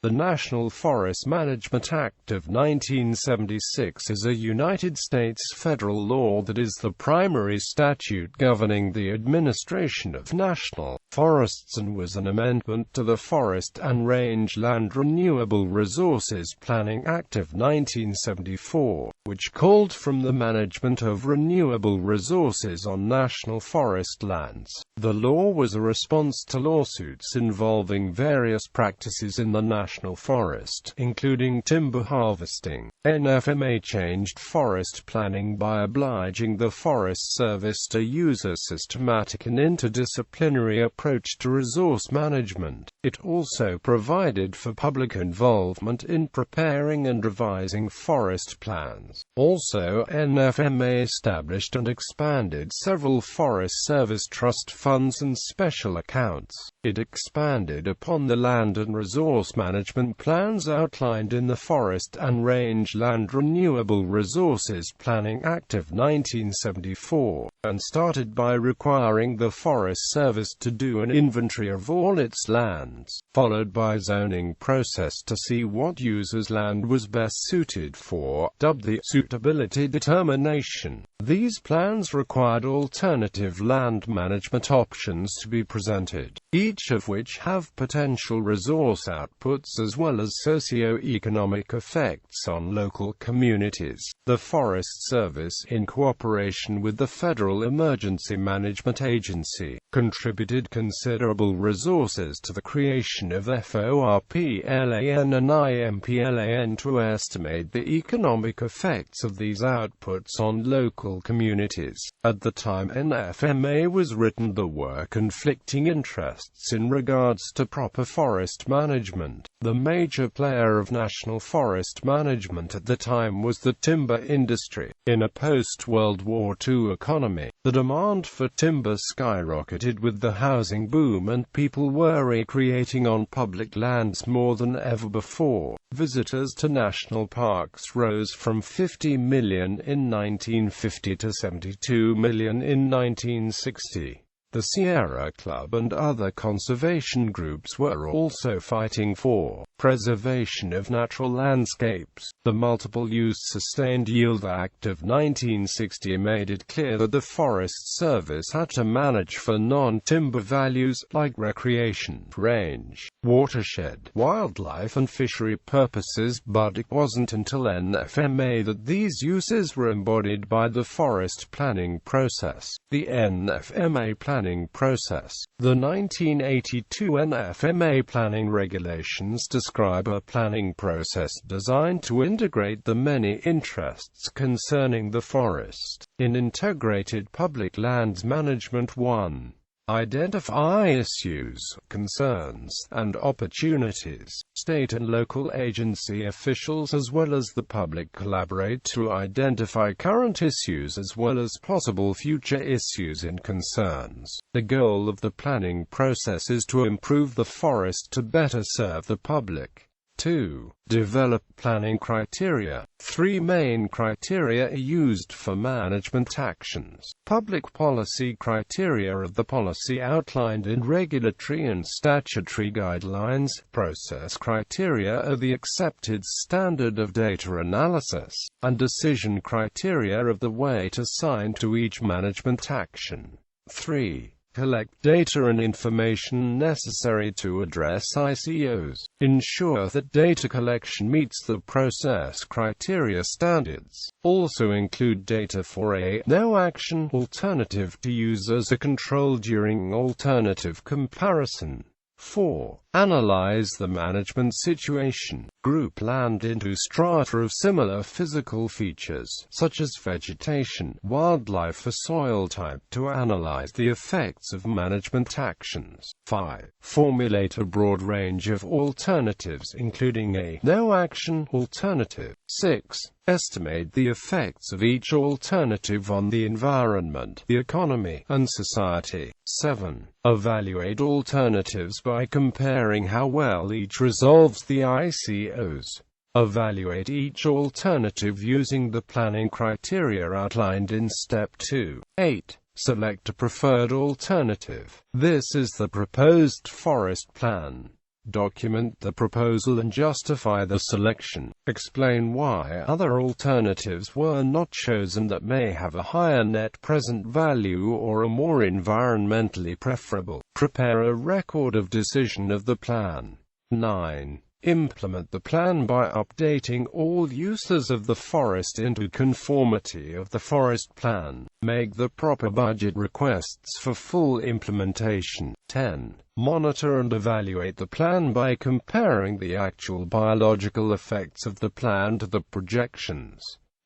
The National Forest Management Act of 1976 is a United States federal law that is the primary statute governing the administration of national forests and was an amendment to the Forest and Rangeland Renewable Resources Planning Act of 1974, which called for the management of renewable resources on national forest lands. The law was a response to lawsuits involving various practices in the national forest, including timber harvesting. NFMA changed forest planning by obliging the Forest Service to use a systematic and interdisciplinary approach to resource management. It also provided for public involvement in preparing and revising forest plans. Also, NFMA established and expanded several Forest Service trust funds and special accounts. It expanded upon the land and resource management plans outlined in the Forest and Rangeland Renewable Resources Planning Act of 1974, and started by requiring the Forest Service to do an inventory of all its lands, followed by zoning process to see what users' land was best suited for, dubbed the suitability determination. These plans required alternative land management options to be presented, each of which have potential resource outputs as well as socio-economic effects on local communities. The Forest Service, in cooperation with the Federal Emergency Management Agency, contributed considerable resources to the creation of FORPLAN and IMPLAN to estimate the economic effects of these outputs on local communities. At the time NFMA was written, there were conflicting interests in regards to proper forest management. The major player of national forest management at the time was the timber industry. In a post-World War II economy, the demand for timber skyrocketed with the housing boom and people were recreating on public lands more than ever before. Visitors to national parks rose from 50 million in 1950 to 72 million in 1960. The Sierra Club and other conservation groups were also fighting for preservation of natural landscapes. The Multiple-Use Sustained Yield Act of 1960 made it clear that the Forest Service had to manage for non-timber values, like recreation, range, watershed, wildlife and fishery purposes, but it wasn't until NFMA that these uses were embodied by the forest planning process. The NFMA planning process. The 1982 NFMA planning regulations describe a planning process designed to integrate the many interests concerning the forest. In integrated public lands management, 1. Identify issues, concerns, and opportunities. State and local agency officials as well as the public collaborate to identify current issues as well as possible future issues and concerns. The goal of the planning process is to improve the forest to better serve the public. 2. Develop planning criteria. 3 main criteria are used for management actions. Public policy criteria are the policy outlined in regulatory and statutory guidelines. Process criteria are the accepted standard of data analysis. And decision criteria are the weight assigned to each management action. 3. Collect data and information necessary to address ICOs. Ensure that data collection meets the process criteria standards. Also include data for a no-action alternative to use as a control during alternative comparison. 4. Analyze the management situation. Group land into strata of similar physical features, such as vegetation, wildlife or soil type, to analyze the effects of management actions. 5. Formulate a broad range of alternatives, including a no-action alternative. 6. Estimate the effects of each alternative on the environment, the economy, and society. 7. Evaluate alternatives by comparing how well each resolves the ICOs. Evaluate each alternative using the planning criteria outlined in Step 2. 8. Select a preferred alternative. This is the proposed forest plan. Document the proposal and justify the selection. Explain why other alternatives were not chosen that may have a higher net present value or are more environmentally preferable. Prepare a record of decision of the plan. 9. Implement the plan by updating all uses of the forest into conformity of the forest plan. Make the proper budget requests for full implementation. 10. Monitor and evaluate the plan by comparing the actual biological effects of the plan to the projections.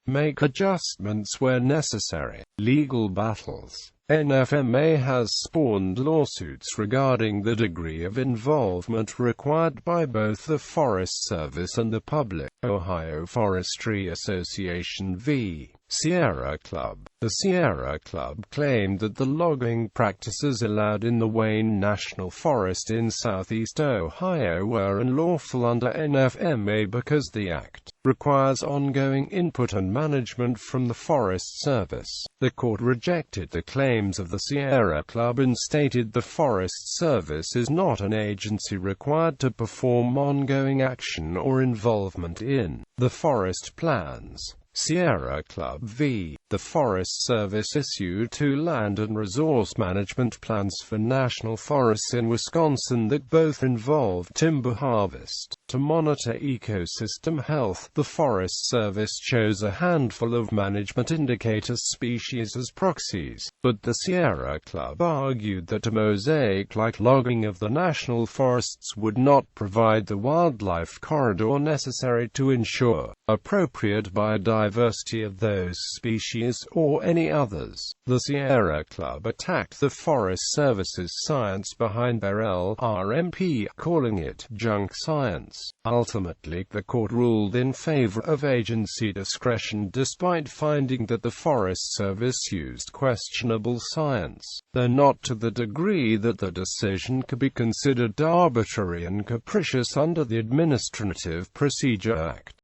Make adjustments where necessary. Legal battles. NFMA has spawned lawsuits regarding the degree of involvement required by both the Forest Service and the public. Ohio Forestry Association v. Sierra Club. The Sierra Club claimed that the logging practices allowed in the Wayne National Forest in southeast Ohio were unlawful under NFMA because the act requires ongoing input and management from the Forest Service. The court rejected the claims of the Sierra Club and stated the Forest Service is not an agency required to perform ongoing action or involvement in the forest plans. Sierra Club v. The Forest Service issued 2 land and resource management plans for national forests in Wisconsin that both involved timber harvest. To monitor ecosystem health, the Forest Service chose a handful of management indicator species as proxies, but the Sierra Club argued that a mosaic-like logging of the national forests would not provide the wildlife corridor necessary to ensure appropriate biodiversity of those species or any others. The Sierra Club attacked the Forest Service's science behind their LRMP, calling it junk science. Ultimately, the court ruled in favor of agency discretion despite finding that the Forest Service used questionable science, though not to the degree that the decision could be considered arbitrary and capricious under the Administrative Procedure Act.